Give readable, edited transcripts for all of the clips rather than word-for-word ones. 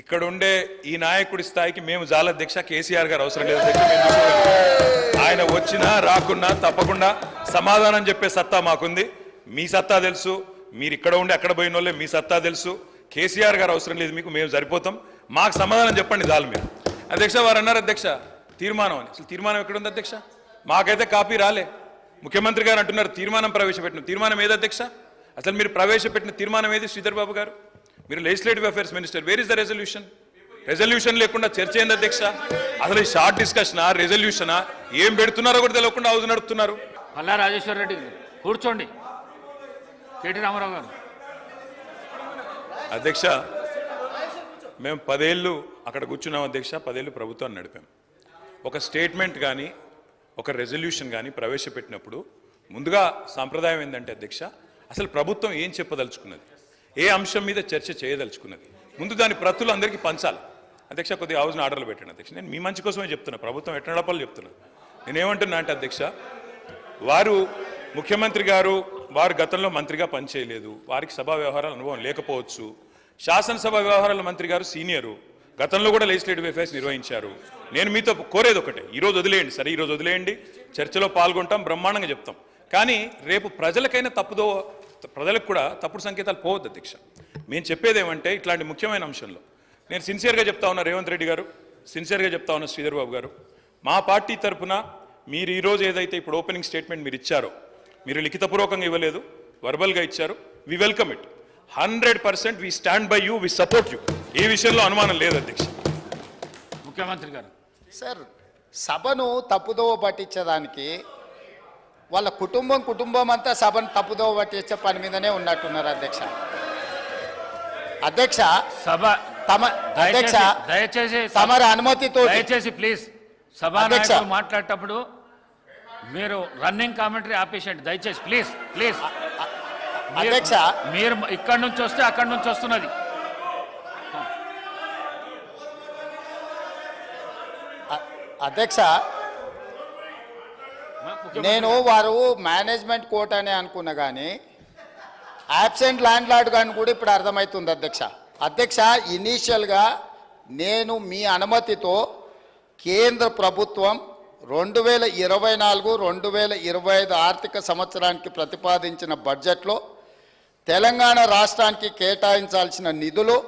ఇక్కడ ఉండే ఈ నాయకుడి స్థాయికి మేము జాల అధ్యక్ష కేసీఆర్ గారు అవసరం లేదు అధ్యక్ష. ఆయన వచ్చినా రాకున్నా తప్పకుండా సమాధానం చెప్పే సత్తా మాకుంది. మీ సత్తా తెలుసు, మీరు ఇక్కడ ఉండి అక్కడ పోయిన వాళ్ళే మీ సత్తా తెలుసు. కేసీఆర్ గారు అవసరం లేదు మీకు, మేము సరిపోతాం. మాకు సమాధానం చెప్పండి చాలు మీరు. అధ్యక్ష వారు అన్నారు అధ్యక్ష తీర్మానం అని. అసలు తీర్మానం ఎక్కడ ఉంది అధ్యక్ష? మాకైతే కాపీ రాలే. ముఖ్యమంత్రి గారు అంటున్నారు తీర్మానం ప్రవేశపెట్టిన. తీర్మానం ఏది అధ్యక్ష? అసలు మీరు ప్రవేశపెట్టిన తీర్మానం ఏది శ్రీధర్ బాబు గారు? మీరు legislative affairs minister, where is the resolution? Resolution లేకుండా చర్చ ఏంది అధ్యక్ష? అసలు ఈ షార్ట్ డిస్కషనా రెజల్యూషనా ఏం పెడుతున్నారో కూడా తెలియకుండా హౌస్ నడుపుతున్నారు. పల్లా రాజేశ్వర రెడ్డి కూర్చోండి. కేటీ రామారావు గారు. అధ్యక్ష మేము 10 ఏళ్ళు అక్కడ కూర్చున్నాం అధ్యక్ష. 10 ఏళ్ళు ప్రభుత్వాన్ని నడిపాం. ఒక స్టేట్మెంట్ కానీ ఒక రెజల్యూషన్ కానీ ప్రవేశపెట్టినప్పుడు ముందుగా సాంప్రదాయం ఏంటంటే అధ్యక్ష, అసలు ప్రభుత్వం ఏం చెప్పదలుచుకున్నది, ఏ అంశం మీద చర్చ చేయదలుచుకున్నది, ముందు దాని ప్రతులు అందరికీ పంచాలి. అధ్యక్ష కొద్దిగా హౌస్ని ఆర్డర్లు పెట్టండి అధ్యక్ష. నేను మీ మంచి కోసమే చెప్తున్నా, ప్రభుత్వం ఎట్లా నడపాలో చెప్తున్నా. నేనేమంటున్నా అంటే అధ్యక్ష, వారు ముఖ్యమంత్రి గారు వారు గతంలో మంత్రిగా పనిచేయలేదు, వారికి సభా వ్యవహారాల అనుభవం లేకపోవచ్చు. శాసనసభ వ్యవహారాల మంత్రి గారు సీనియరు, గతంలో కూడా లెజిస్లేటివ్ అఫైర్స్ నిర్వహించారు. నేను మీతో కోరేది ఒకటే, ఈరోజు వదిలేయండి, సరే ఈరోజు వదిలేయండి, చర్చలో పాల్గొంటాం, బ్రహ్మాండంగా చెప్తాం. కానీ రేపు ప్రజలకైనా ప్రజలకు కూడా తప్పుడు సంకేతాలు పోవద్దు అధ్యక్ష. మేము చెప్పేది ఏమంటే ఇట్లాంటి ముఖ్యమైన అంశంలో నేను సిన్సియర్గా చెప్తా ఉన్నా, రేవంత్ రెడ్డి గారు సిన్సియర్గా చెప్తా ఉన్నా, శ్రీధర్ బాబు గారు, మా పార్టీ తరఫున మీరు ఈరోజు ఏదైతే ఇప్పుడు ఓపెనింగ్ స్టేట్మెంట్ మీరు ఇచ్చారో, మీరు లిఖితపూర్వకంగా ఇవ్వలేదు, వర్బల్గా ఇచ్చారు, we welcome it. 100% we stand by you, we support you. ఈ విషయంలో అనుమానం లేదు అధ్యక్ష. ముఖ్యమంత్రి గారు. సార్, సభను తప్పుదోవ పట్టించడానికి వాళ్ళ కుటుంబం అంతా సభను తప్పుదోవ పట్టించే పని మీదనే ఉన్నట్టున్నారు అధ్యక్ష. అధ్యక్ష సభ అధ్యక్ష దయచేసి తమరి అనుమతితో దయచేసి ప్లీజ్ సభా నాయకులు మాట్లాడేటప్పుడు మీరు రన్నింగ్ కామెంటరీ ఆపేసండి దయచేసి. ప్లీజ్ ప్లీజ్ అధ్యక్ష, మీరు ఇక్కడి నుంచి వస్తే అక్కడి నుంచి వస్తున్నది. అధ్యక్ష, నేను వారు మేనేజ్మెంట్ కోర్ట్ అని అనుకున్నా కానీ యాబ్సెంట్ ల్యాండ్ లార్డ్ కానీ కూడా ఇప్పుడు అర్థమవుతుంది అధ్యక్ష. అధ్యక్ష, ఇనీషియల్గా నేను మీ అనుమతితో కేంద్ర ప్రభుత్వం 2024-2025 ఆర్థిక సంవత్సరానికి ప్రతిపాదించిన బడ్జెట్లో తెలంగాణ రాష్ట్రానికి కేటాయించాల్సిన నిధులు,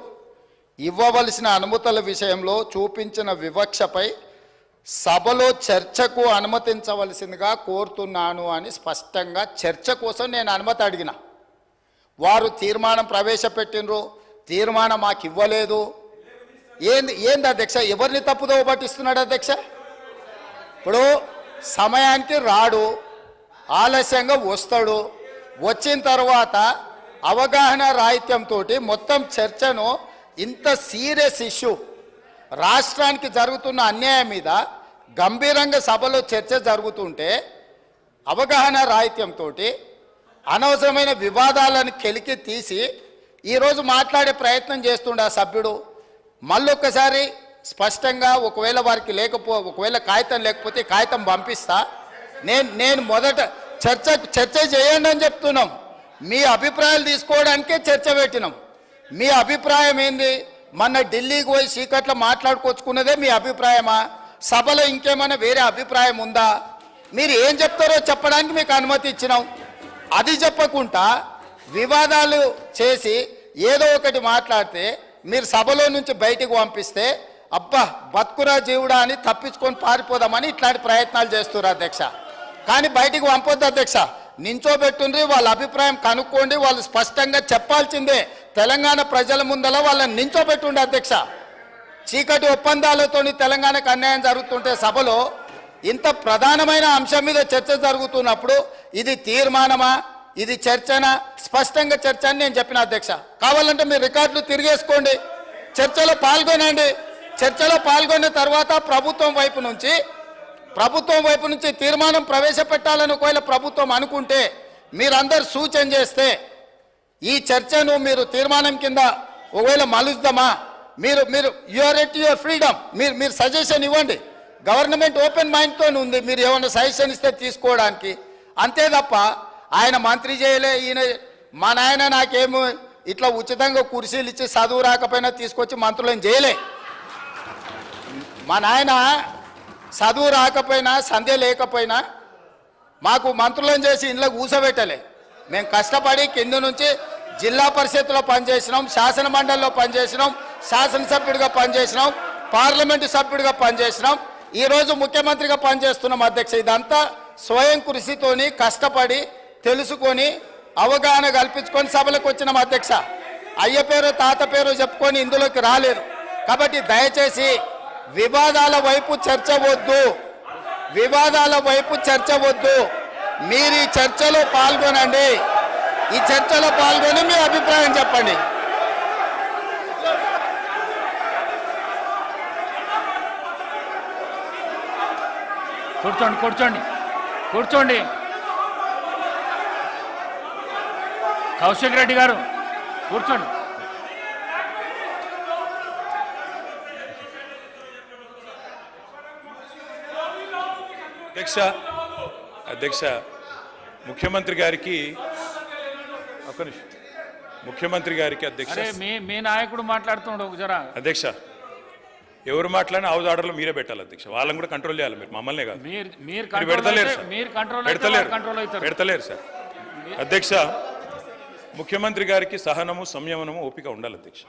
ఇవ్వవలసిన అనుమతుల విషయంలో చూపించిన వివక్షపై సభలో చర్చకు అనుమతించవలసిందిగా కోరుతున్నాను అని స్పష్టంగా చర్చ కోసం నేను అనుమతి అడిగిన. వారు తీర్మానం ప్రవేశపెట్టినరు, తీర్మానం మాకు ఇవ్వలేదు. ఏంది అధ్యక్ష? ఎవరిని తప్పుదోవ పట్టిస్తున్నాడు అధ్యక్ష? ఇప్పుడు సమయానికి రాడు, ఆలస్యంగా వస్తాడు, వచ్చిన తర్వాత అవగాహన రాహిత్యంతో మొత్తం చర్చను, ఇంత సీరియస్ ఇష్యూ రాష్ట్రానికి జరుగుతున్న అన్యాయం మీద గంభీరంగా సభలో చర్చ జరుగుతుంటే అవగాహన రాహిత్యంతో అనవసరమైన వివాదాలను కెలికి తీసి ఈరోజు మాట్లాడే ప్రయత్నం చేస్తుండే ఆ సభ్యుడు. మళ్ళొక్కసారి స్పష్టంగా ఒకవేళ వారికి ఒకవేళ కాగితం లేకపోతే కాగితం పంపిస్తా. నేను మొదట చర్చ చేయండి అని చెప్తున్నాం. మీ అభిప్రాయాలు తీసుకోవడానికే చర్చ పెట్టినాం. మీ అభిప్రాయం ఏంది? మొన్న ఢిల్లీకి పోయి చీకట్లో మాట్లాడుకొచ్చుకున్నదే మీ అభిప్రాయమా? సభలో ఇంకేమైనా వేరే అభిప్రాయం ఉందా? మీరు ఏం చెప్తారో చెప్పడానికి మీకు అనుమతి ఇచ్చినాం. అది చెప్పకుండా వివాదాలు చేసి ఏదో ఒకటి మాట్లాడితే మీరు సభలో నుంచి బయటికి పంపిస్తే అబ్బా బతుకురా జీవుడా అని తప్పించుకొని పారిపోదామని ఇట్లాంటి ప్రయత్నాలు చేస్తున్నారు అధ్యక్ష. కానీ బయటికి పంపొద్దు అధ్యక్ష. నించోబెట్టుండ్రి, వాళ్ళ అభిప్రాయం కనుక్కోండి, వాళ్ళు స్పష్టంగా చెప్పాల్సిందే. తెలంగాణ ప్రజల ముందల వాళ్ళని నించోబెట్టుండే అధ్యక్ష. చీకటి ఒప్పందాలతో తెలంగాణకు అన్యాయం జరుగుతుంటే సభలో ఇంత ప్రధానమైన అంశం మీద చర్చ జరుగుతున్నప్పుడు ఇది తీర్మానమా, ఇది చర్చనా? స్పష్టంగా చర్చ అని నేను చెప్పిన అధ్యక్ష. కావాలంటే మీరు రికార్డులు తిరిగేసుకోండి, చర్చలో పాల్గొనండి. చర్చలో పాల్గొన్న తర్వాత ప్రభుత్వం వైపు నుంచి తీర్మానం ప్రవేశపెట్టాలని ఒకవేళ ప్రభుత్వం అనుకుంటే మీరందరూ సూచన చేస్తే ఈ చర్చను మీరు తీర్మానం కింద ఒకవేళ మలుద్దామా? మీరు యూఆర్ ఎట్ యువర్ ఫ్రీడమ్. మీరు సజెషన్ ఇవ్వండి. గవర్నమెంట్ ఓపెన్ మైండ్తో ఉంది, మీరు ఏమైనా సజెషన్ ఇస్తే తీసుకోవడానికి. అంతే తప్ప ఆయన మంత్రి చేయలే, ఈయన మా నాయన నాకేమో ఇట్లా ఉచితంగా కుర్చీలు ఇచ్చి చదువు రాకపోయినా తీసుకొచ్చి మంత్రులను చేయలే. మా నాయన చదువు రాకపోయినా సంధ్య లేకపోయినా మాకు మంత్రులను చేసి ఇంట్లో కూర్చోబెట్టలే. మేము కష్టపడి కింద నుంచి జిల్లా పరిషత్లో పనిచేసినాం, శాసన మండలిలో పనిచేసినాం, శాసనసభ్యుడిగా పనిచేసినాం, పార్లమెంటు సభ్యుడిగా పనిచేసినాం, ఈరోజు ముఖ్యమంత్రిగా పనిచేస్తున్నాం అధ్యక్ష. ఇదంతా స్వయం కృషితోని కష్టపడి తెలుసుకొని అవగాహన కల్పించుకొని సభలకు వచ్చినాం అధ్యక్ష. అయ్య పేరు తాత పేరు చెప్పుకొని ఇందులోకి రాలేదు. కాబట్టి దయచేసి వివాదాల వైపు చర్చ వద్దు, వివాదాల వైపు చర్చ వద్దు. మీరు ఈ చర్చలో పాల్గొనండి, ఈ చర్చలో పాల్గొని మీ అభిప్రాయం చెప్పండి. కూర్చోండి కూర్చోండి కూర్చోండి. కౌశిక్ రెడ్డి గారు కూర్చోండి. అధ్యక్ష ముఖ్యమంత్రి గారికి ఒక్క నిమిషం. ముఖ్యమంత్రి గారికి అధ్యక్ష మీ నాయకుడు మాట్లాడుతుండవు జరా. అధ్యక్ష ఎవరు మాట్లాడినా హౌస్ ఆర్డర్లో మీరే పెట్టాలి అధ్యక్ష. వాళ్ళని కూడా కంట్రోల్ చేయాలి, మీరు మమ్మల్నే కాదు. మీరు పెడతలేరు సార్, పెడతలేరు పెడతలేరు సార్. అధ్యక్ష ముఖ్యమంత్రి గారికి సహనము సంయమనము ఓపిక ఉండాలి అధ్యక్ష.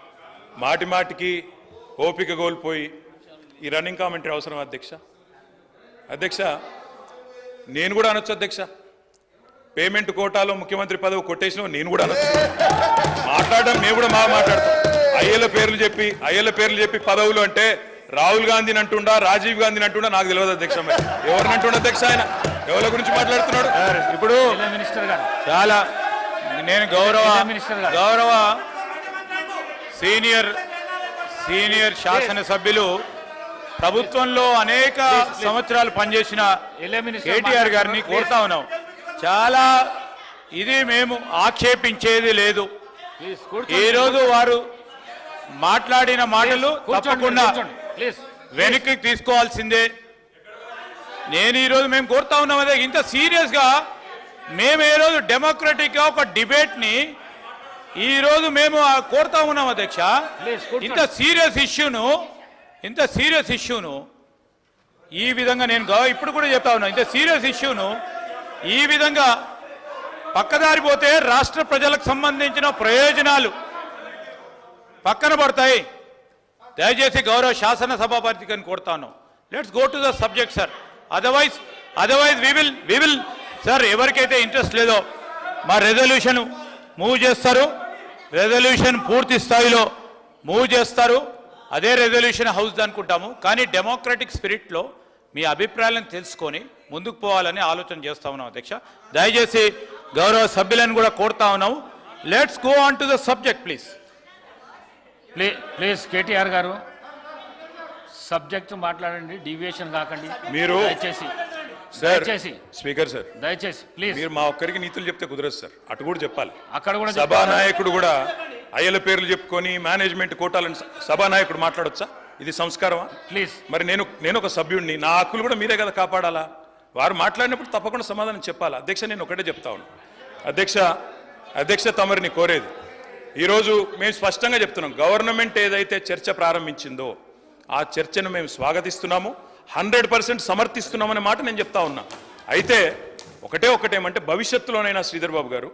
మాటి మాటికి ఓపిక కోల్పోయి ఈ రన్నింగ్ కామెంటరీ అవసరం అధ్యక్ష. అధ్యక్ష నేను కూడా అనొచ్చు అధ్యక్ష, పేమెంట్ కోటాలో ముఖ్యమంత్రి పదవి కొట్టేసిన నేను కూడా అనొచ్చు. మాట్లాడడం మేము కూడా మాట్లాడతాం. అయ్యల పేర్లు చెప్పి పదవులు అంటే రాహుల్ గాంధీని అంటుండా, రాజీవ్ గాంధీని అంటుండా నాకు తెలియదు అధ్యక్ష. ఎవరిని అంటుండ అధ్యక్ష? ఆయన ఎవరి గురించి మాట్లాడుతున్నాడు? ఇప్పుడు మినిస్టర్ గారు చాలా నేను గౌరవ సీనియర్ శాసనసభ్యులు ప్రభుత్వంలో అనేక సంవత్సరాలు పనిచేసిన కేటీఆర్ గారిని కోరుతా ఉన్నాం. చాలా ఇది మేము ఆక్షేపించేది లేదు. ఈరోజు వారు మాట్లాడిన మాటలు తప్పకుండా వెనక్కి తీసుకోవాల్సిందే. నేను ఈరోజు మేము కోరుతా ఉన్నాం అదే, ఇంత సీరియస్గా మేము ఏ రోజు డెమోక్రటిక్గా ఒక డిబేట్ని ఈరోజు మేము కోరుతా ఉన్నాం అధ్యక్ష. ఇంత సీరియస్ ఇష్యూను ఈ విధంగా నేను ఇప్పుడు కూడా చెప్తా ఉన్నా, ఇంత సీరియస్ ఇష్యూను ఈ విధంగా పక్కదారి పోతే రాష్ట్ర ప్రజలకు సంబంధించిన ప్రయోజనాలు పక్కన పడతాయి. దయచేసి గౌరవ శాసనసభాపతిని కోరుతాను, let's go to the subject sir. Otherwise we will sir, ఎవరికైతే ఇంట్రెస్ట్ లేదో మా రెజల్యూషన్ మూవ్ చేస్తారు, రెజల్యూషన్ పూర్తి స్థాయిలో మూవ్ చేస్తారు. అదే రెజల్యూషన్ హౌస్ అనుకుంటాము. కానీ డెమోక్రటిక్ స్పిరిట్లో మీ అభిప్రాయాలను తెలుసుకొని ముందుకు పోవాలని ఆలోచన చేస్తా ఉన్నాం అధ్యక్ష. దయచేసి గౌరవ సభ్యులను కూడా కోరుతా ఉన్నాము, let's go on to the subject please. Please KTR గారు సబ్జెక్ట్ మాట్లాడండి, డీవియేషన్ కాకండి మీరు. దయచేసి స్పీకర్ సార్, దయచేసి ప్లీజ్. మీరు మా ఒక్కరికి నీతులు చెప్తే కుదరదు సార్, అటు కూడా చెప్పాలి. అక్కడ కూడా సభానాయకుడు కూడా అయ్యల పేర్లు చెప్పుకొని మేనేజ్మెంట్ కోటాలను సభానాయకుడు మాట్లాడొచ్చా? ఇది సంస్కారమా? ప్లీజ్. మరి నేను ఒక సభ్యుడిని, నా హక్కులు కూడా మీరే కదా కాపాడాలా? వారు మాట్లాడినప్పుడు తప్పకుండా సమాధానం చెప్పాలా? అధ్యక్ష నేను ఒకటే చెప్తా ఉన్నాను అధ్యక్ష తమరిని కోరేది, ఈరోజు మేము స్పష్టంగా చెప్తున్నాం, గవర్నమెంట్ ఏదైతే చర్చ ప్రారంభించిందో ఆ చర్చను మేము స్వాగతిస్తున్నాము, 100% సమర్థిస్తున్నామనే మాట నేను చెప్తా ఉన్నా. అయితే ఒకటేమంటే భవిష్యత్తులోనైనా శ్రీధర్ బాబు గారు,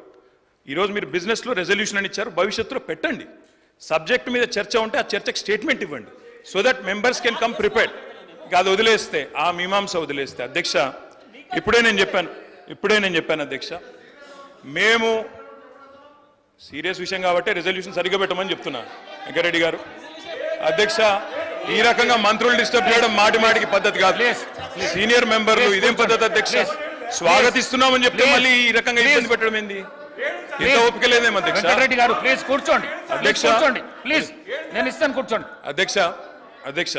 ఈరోజు మీరు బిజినెస్లో రెజల్యూషన్ అని ఇచ్చారు, భవిష్యత్తులో పెట్టండి. సబ్జెక్ట్ మీద చర్చ ఉంటే ఆ చర్చకు స్టేట్మెంట్ ఇవ్వండి, so that members can come prepared. అది వదిలేస్తే, ఆ మీమాంస వదిలేస్తే అధ్యక్ష, ఇప్పుడే నేను చెప్పాను అధ్యక్ష, మేము సీరియస్ విషయం కాబట్టి రెజల్యూషన్ సరిగ్గా పెట్టమని చెప్తున్నా వెంకరెడ్డి గారు. అధ్యక్ష ఈ రకంగా మంత్రులు డిస్టర్బ్ చేయడం మాటికి పద్ధతి కాదు. సీనియర్ మెంబర్లు ఇదేం పద్ధతి అధ్యక్ష? స్వాగతిస్తున్నామని చెప్తే మళ్ళీ ఈ రకంగా ఇబ్బంది పెట్టడం ఏంది? ఇంత ఓపిక లేదేమో అధ్యక్ష. వెంకటరెడ్డి గారు ప్లీజ్ కూర్చోండి. అధ్యక్ష ప్లీజ్, నేను ఇస్తాను కూర్చోండి. అధ్యక్ష